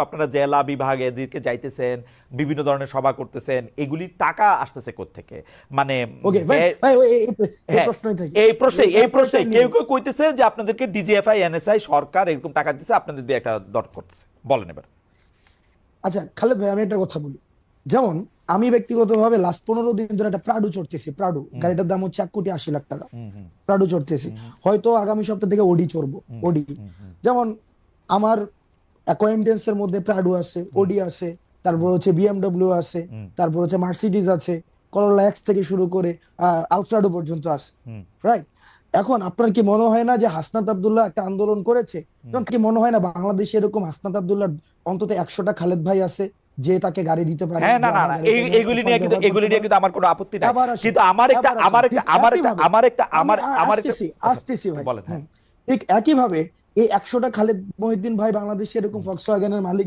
আপনারা জেলা বিভাগ এদিকে যাইতেছেন, বিভিন্ন ধরনের সভা করতেছেন, এগুলির টাকা আসতেছে কোত্থেকে? মানে ওকে ভাই ভাই এই হ্যাঁ, প্রশ্নই থাকে এই প্রশ্নে কেউ কেউ কইতেছে যে আপনাদেরকে ডিজিএফআই এনএসআই সরকার এরকম টাকা দিতেছে, আপনাদের দিয়ে একটা দর করতেছে। বলেন এবার। আচ্ছা খালেদ ভাই, আমি একটা কথা বলি। যেমন আমি ব্যক্তিগতভাবে লাস্ট 15 দিন ধরে একটা প্রাডু চড়তেছি। প্রাডু গাড়িটার দাম হচ্ছে 1,80,00,000 টাকা। প্রাডু চড়তেছি, হয়তো আগামী সপ্তাহ থেকে ওডি চড়বো। ওডি যেমন আমার অ্যাকোয়েন্টেন্সের মধ্যে প্রাডু আছে, ওডি আছে, তারপর হচ্ছে বিএমডব্লিউ আছে, তারপর হচ্ছে মার্সিডিজ আছে, করোলা এক্স থেকে শুরু করে আলফ্রাডো পর্যন্ত আছে, রাইট? এখন আপনার কি মনে হয় না যে হাসনাত আব্দুল্লাহ একটা আন্দোলন করেছে? তখন কি মনে হয় না বাংলাদেশে এরকম হাসনাত আব্দুল্লাহ অন্তত 100টা খালেদ ভাই আছে যে তাকে গাড়ি দিতে পারে? হ্যাঁ, না না না, এগুলি নিয়ে কিন্তু আমার কোনো আপত্তি নাই, কিন্তু আসতেছি ভাই। বলেন। হ্যাঁ, ঠিক একইভাবে এই 100টা খালেদ মহিউদ্দিন ভাই বাংলাদেশে এরকম ফক্সওয়াগনের মালিক